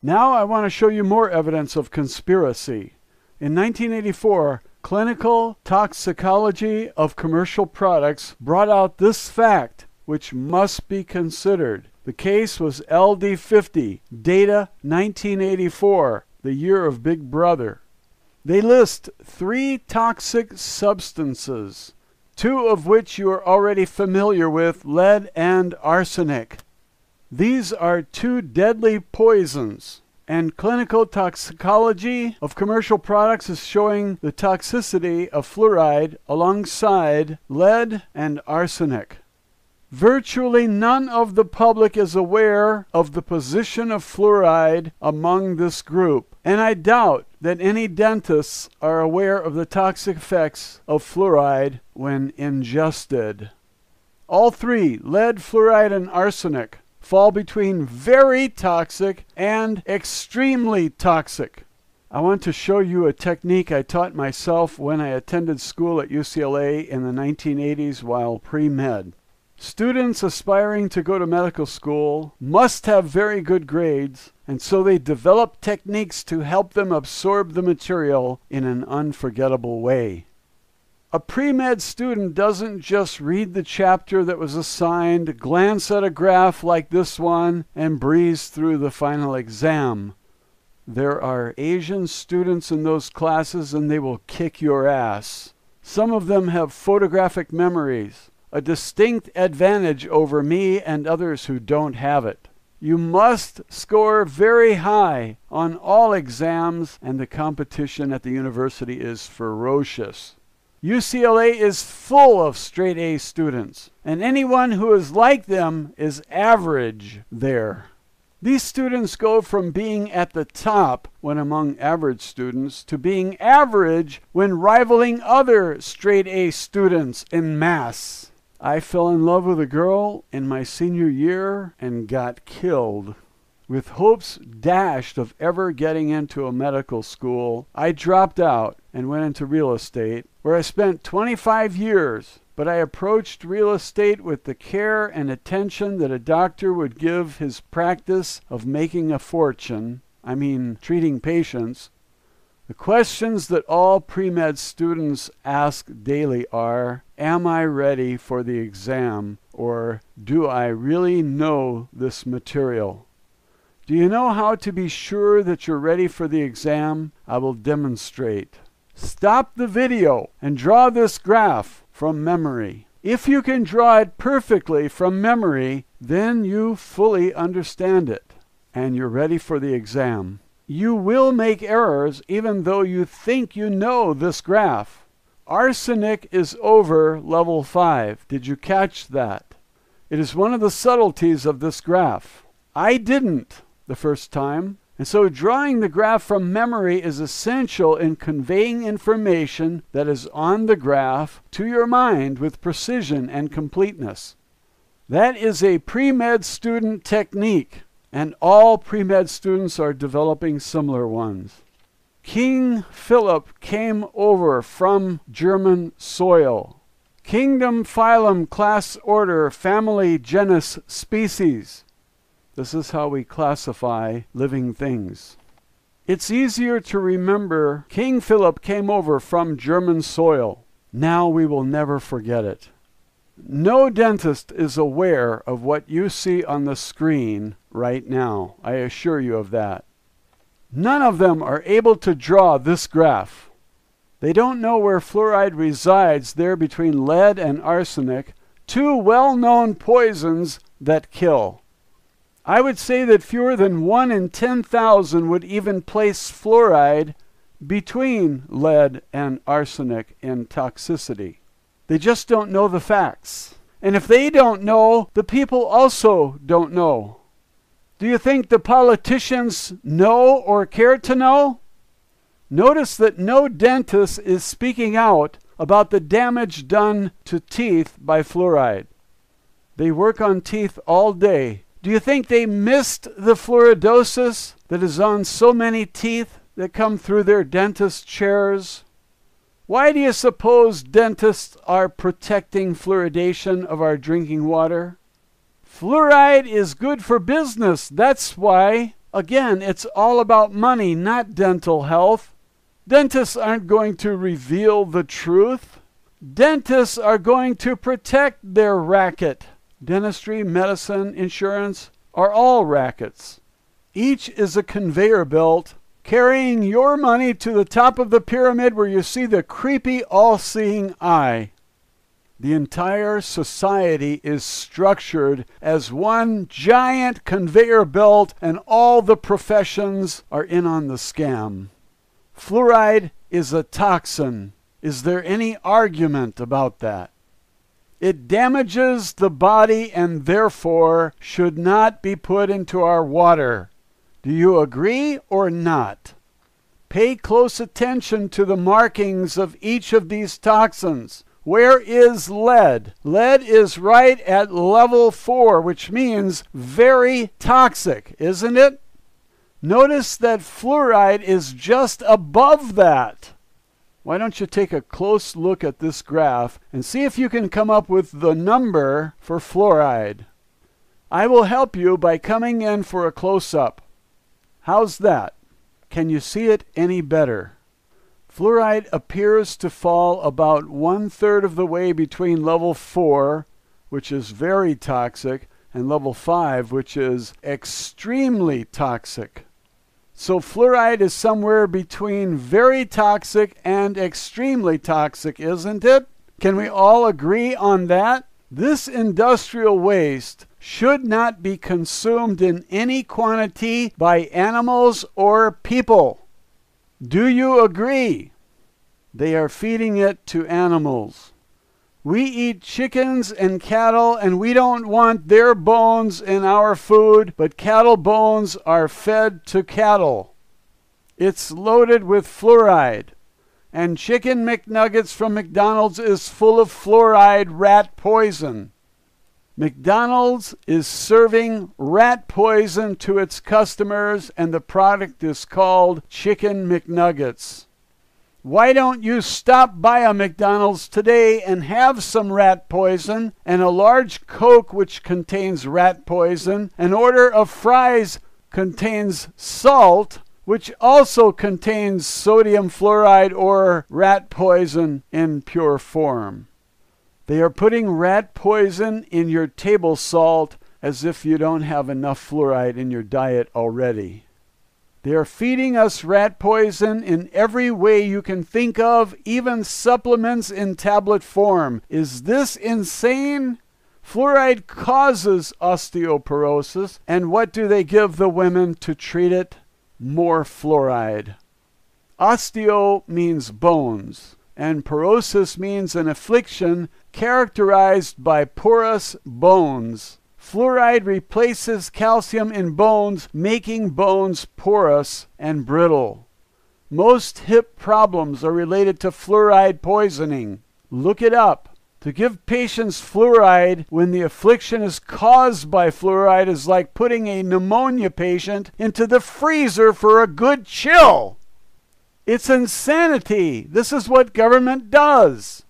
Now I want to show you more evidence of conspiracy. In 1984, Clinical Toxicology of Commercial Products brought out this fact, which must be considered. The case was LD50, data 1984, the year of Big Brother. They list 3 toxic substances, 2 of which you are already familiar with, lead and arsenic. These are 2 deadly poisons, and Clinical Toxicology of Commercial Products is showing the toxicity of fluoride alongside lead and arsenic. Virtually none of the public is aware of the position of fluoride among this group, and I doubt that any dentists are aware of the toxic effects of fluoride when ingested. All 3, lead, fluoride, and arsenic, fall between very toxic and extremely toxic. I want to show you a technique I taught myself when I attended school at UCLA in the 1980s while pre-med. Students aspiring to go to medical school must have very good grades, and so they develop techniques to help them absorb the material in an unforgettable way. A pre-med student doesn't just read the chapter that was assigned, glance at a graph like this one, and breeze through the final exam. There are Asian students in those classes, and they will kick your ass. Some of them have photographic memories, a distinct advantage over me and others who don't have it. You must score very high on all exams, and the competition at the university is ferocious. UCLA is full of straight A students, and anyone who is like them is average there. These students go from being at the top when among average students to being average when rivaling other straight A students en masse. I fell in love with a girl in my senior year and got killed. With hopes dashed of ever getting into a medical school, I dropped out and went into real estate, where I spent 25 years. But I approached real estate with the care and attention that a doctor would give his practice of making a fortune, treating patients. The questions that all pre-med students ask daily are, am I ready for the exam, or do I really know this material? Do you know how to be sure that you're ready for the exam? I will demonstrate. Stop the video and draw this graph from memory. If you can draw it perfectly from memory, then you fully understand it, and you're ready for the exam. You will make errors even though you think you know this graph. Arsenic is over level 5. Did you catch that? It is one of the subtleties of this graph. I didn't the first time, and so drawing the graph from memory is essential in conveying information that is on the graph to your mind with precision and completeness. That is a pre-med student technique, and all pre-med students are developing similar ones. King Philip came over from German soil. Kingdom, phylum, class, order, family, genus, species. This is how we classify living things. It's easier to remember King Philip came over from German soil. Now we will never forget it. No dentist is aware of what you see on the screen right now. I assure you of that. None of them are able to draw this graph. They don't know where fluoride resides there between lead and arsenic, 2 well-known poisons that kill. I would say that fewer than 1 in 10,000 would even place fluoride between lead and arsenic in toxicity. They just don't know the facts. And if they don't know, the people also don't know. Do you think the politicians know or care to know? Notice that no dentist is speaking out about the damage done to teeth by fluoride. They work on teeth all day. Do you think they missed the fluoridosis that is on so many teeth that come through their dentist chairs? Why do you suppose dentists are protecting fluoridation of our drinking water? Fluoride is good for business. That's why. Again, it's all about money, not dental health. Dentists aren't going to reveal the truth. Dentists are going to protect their racket. Dentistry, medicine, insurance are all rackets. Each is a conveyor belt carrying your money to the top of the pyramid where you see the creepy, all-seeing eye. The entire society is structured as one giant conveyor belt, and all the professions are in on the scam. Fluoride is a toxin. Is there any argument about that? It damages the body and therefore should not be put into our water. Do you agree or not? Pay close attention to the markings of each of these toxins. Where is lead? Lead is right at level 4, which means very toxic, isn't it? Notice that fluoride is just above that. Why don't you take a close look at this graph and see if you can come up with the number for fluoride. I will help you by coming in for a close-up. How's that? Can you see it any better? Fluoride appears to fall about 1/3 of the way between level 4, which is very toxic, and level 5, which is extremely toxic. So fluoride is somewhere between very toxic and extremely toxic, isn't it? Can we all agree on that? This industrial waste should not be consumed in any quantity by animals or people. Do you agree? They are feeding it to animals. We eat chickens and cattle, and we don't want their bones in our food, but cattle bones are fed to cattle. It's loaded with fluoride. And Chicken McNuggets from McDonald's is full of fluoride rat poison. McDonald's is serving rat poison to its customers, and the product is called Chicken McNuggets. Why don't you stop by a McDonald's today and have some rat poison and a large Coke which contains rat poison? An order of fries contains salt, which also contains sodium fluoride or rat poison in pure form. They are putting rat poison in your table salt as if you don't have enough fluoride in your diet already. They are feeding us rat poison in every way you can think of, even supplements in tablet form. Is this insane? Fluoride causes osteoporosis, and what do they give the women to treat it? More fluoride. Osteo means bones, and porosis means an affliction characterized by porous bones. Fluoride replaces calcium in bones, making bones porous and brittle. Most hip problems are related to fluoride poisoning. Look it up. To give patients fluoride when the affliction is caused by fluoride is like putting a pneumonia patient into the freezer for a good chill. It's insanity. This is what government does.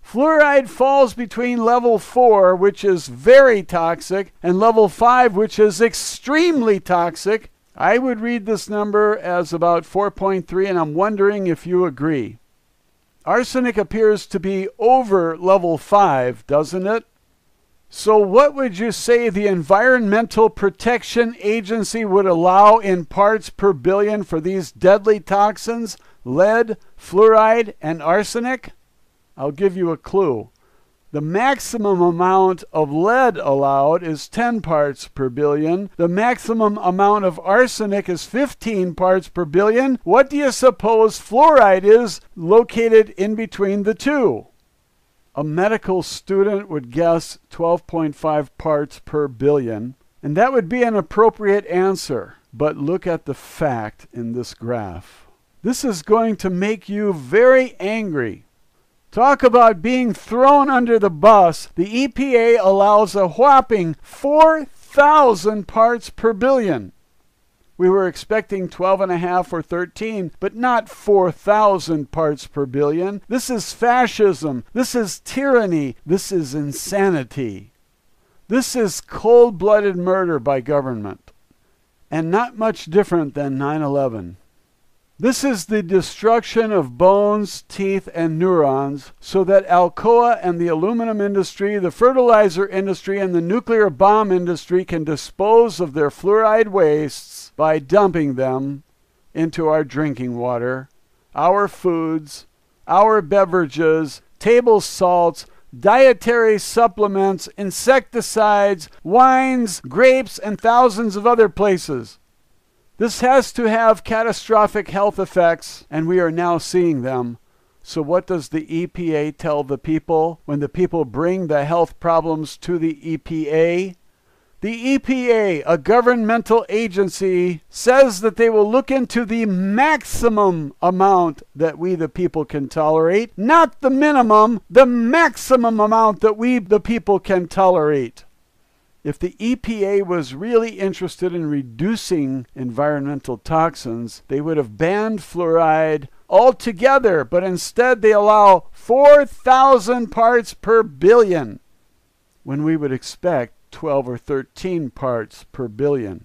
Fluoride falls between level 4, which is very toxic, and level 5, which is extremely toxic. I would read this number as about 4.3, and I'm wondering if you agree. Arsenic appears to be over level 5, doesn't it? So what would you say the Environmental Protection Agency would allow in parts per billion for these deadly toxins, lead, fluoride, and arsenic? I'll give you a clue. The maximum amount of lead allowed is 10 parts per billion. The maximum amount of arsenic is 15 parts per billion. What do you suppose fluoride is located in between the two? A medical student would guess 12.5 parts per billion, and that would be an appropriate answer. But look at the fact in this graph. This is going to make you very angry. Talk about being thrown under the bus. The EPA allows a whopping 4,000 parts per billion. We were expecting 12.5 or 13, but not 4,000 parts per billion. This is fascism. This is tyranny. This is insanity. This is cold-blooded murder by government. and not much different than 9/11. This is the destruction of bones, teeth, and neurons, so that Alcoa and the aluminum industry, the fertilizer industry, and the nuclear bomb industry can dispose of their fluoride wastes by dumping them into our drinking water, our foods, our beverages, table salts, dietary supplements, insecticides, wines, grapes, and thousands of other places. This has to have catastrophic health effects, and we are now seeing them. So what does the EPA tell the people when the people bring the health problems to the EPA? The EPA, a governmental agency, says that they will look into the maximum amount that we the people can tolerate, not the minimum, the maximum amount that we the people can tolerate. If the EPA was really interested in reducing environmental toxins, they would have banned fluoride altogether, but instead they allow 4,000 parts per billion, when we would expect 12 or 13 parts per billion.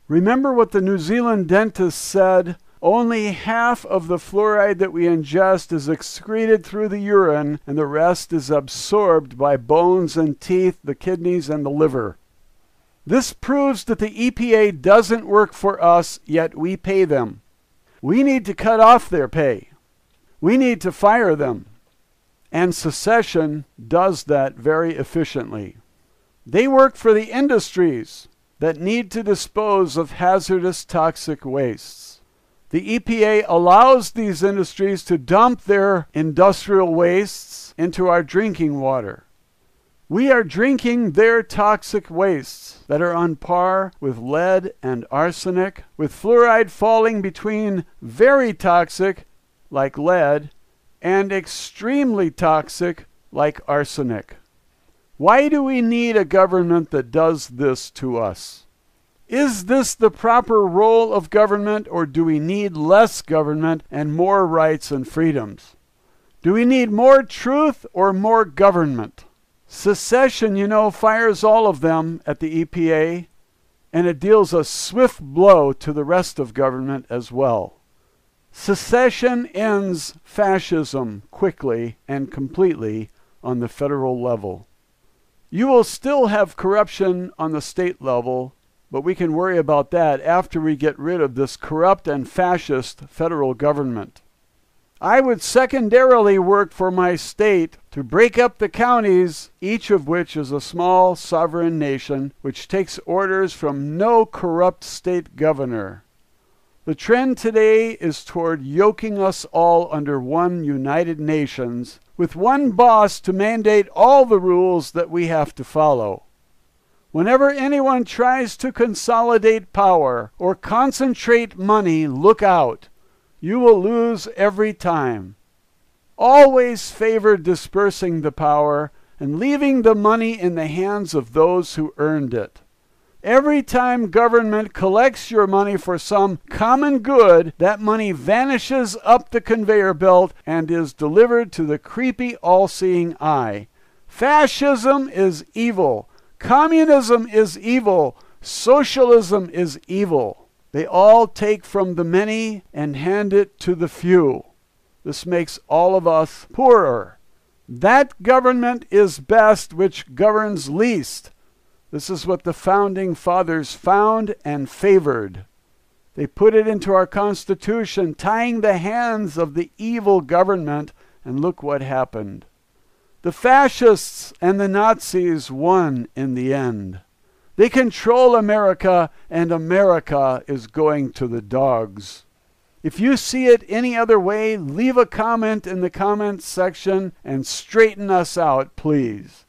Remember what the New Zealand dentist said? Only half of the fluoride that we ingest is excreted through the urine, and the rest is absorbed by bones and teeth, the kidneys, and the liver. This proves that the EPA doesn't work for us, yet we pay them. We need to cut off their pay. We need to fire them. And secession does that very efficiently. They work for the industries that need to dispose of hazardous toxic wastes. The EPA allows these industries to dump their industrial wastes into our drinking water. We are drinking their toxic wastes that are on par with lead and arsenic, with fluoride falling between very toxic, like lead, and extremely toxic, like arsenic. Why do we need a government that does this to us? Is this the proper role of government, or do we need less government and more rights and freedoms? Do we need more truth or more government? Secession, fires all of them at the EPA, and it deals a swift blow to the rest of government as well. Secession ends fascism quickly and completely on the federal level. You will still have corruption on the state level, but we can worry about that after we get rid of this corrupt and fascist federal government. I would secondarily work for my state to break up the counties, each of which is a small sovereign nation which takes orders from no corrupt state governor. The trend today is toward yoking us all under one United Nations, with one boss to mandate all the rules that we have to follow. Whenever anyone tries to consolidate power or concentrate money, look out. You will lose every time. Always favor dispersing the power and leaving the money in the hands of those who earned it. Every time government collects your money for some common good, that money vanishes up the conveyor belt and is delivered to the creepy all-seeing eye. Fascism is evil. Communism is evil. Socialism is evil. They all take from the many and hand it to the few. This makes all of us poorer. That government is best which governs least. This is what the founding fathers found and favored. They put it into our Constitution, tying the hands of the evil government, and look what happened. The fascists and the Nazis won in the end. They control America, and America is going to the dogs. If you see it any other way, leave a comment in the comments section and straighten us out, please.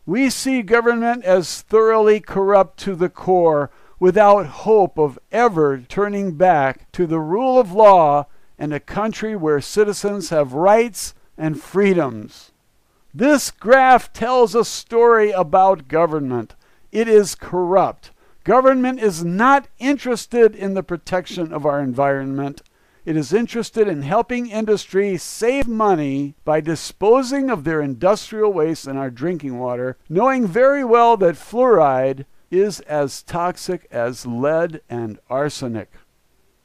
We see government as thoroughly corrupt to the core, without hope of ever turning back to the rule of law and a country where citizens have rights and freedoms. This graph tells a story about government. It is corrupt. Government is not interested in the protection of our environment. It is interested in helping industry save money by disposing of their industrial waste in our drinking water, knowing very well that fluoride is as toxic as lead and arsenic.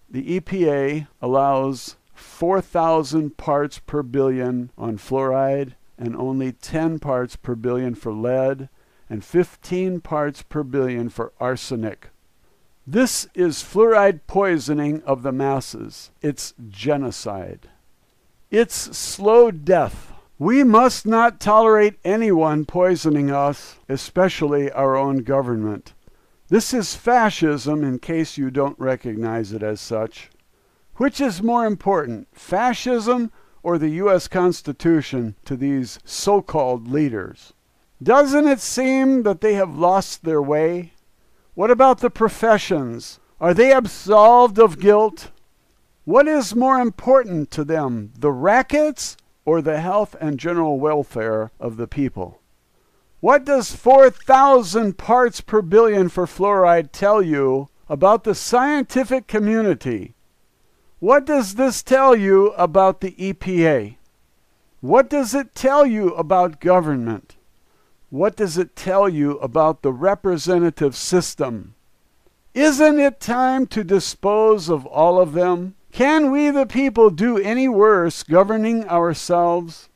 The EPA allows 4,000 parts per billion on fluoride and only 10 parts per billion for lead and 15 parts per billion for arsenic. This is fluoride poisoning of the masses. It's genocide. It's slow death. We must not tolerate anyone poisoning us, especially our own government. This is fascism, in case you don't recognize it as such. Which is more important, fascism or the U.S. Constitution to these so-called leaders? Doesn't it seem that they have lost their way? What about the professions? Are they absolved of guilt? What is more important to them, the rackets or the health and general welfare of the people? What does 4,000 parts per billion for fluoride tell you about the scientific community? What does this tell you about the EPA? What does it tell you about government? What does it tell you about the representative system? Isn't it time to dispose of all of them? Can we the people do any worse governing ourselves?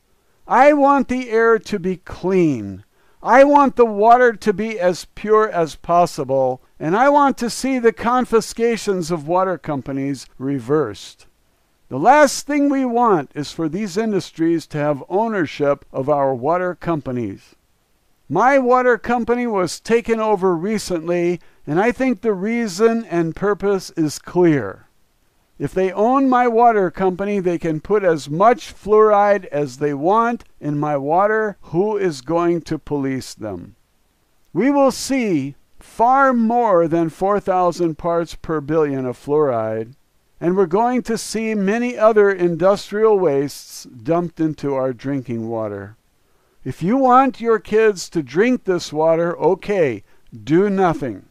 I want the air to be clean. I want the water to be as pure as possible, and I want to see the confiscations of water companies reversed. The last thing we want is for these industries to have ownership of our water companies. My water company was taken over recently, and I think the reason and purpose is clear. If they own my water company, they can put as much fluoride as they want in my water. Who is going to police them? We will see far more than 4,000 parts per billion of fluoride, and we're going to see many other industrial wastes dumped into our drinking water. If you want your kids to drink this water, okay, do nothing.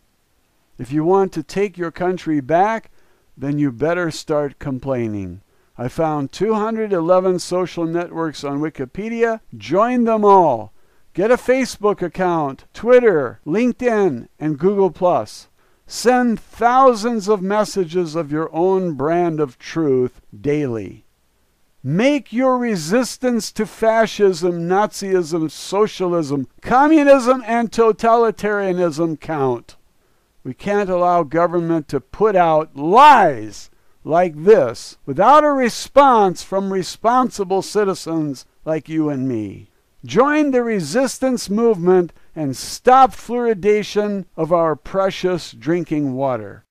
If you want to take your country back, then you better start complaining. I found 211 social networks on Wikipedia. Join them all. Get a Facebook account, Twitter, LinkedIn, and Google+. Send thousands of messages of your own brand of truth daily. Make your resistance to fascism, Nazism, socialism, communism, and totalitarianism count. We can't allow government to put out lies like this without a response from responsible citizens like you and me. Join the resistance movement and stop fluoridation of our precious drinking water.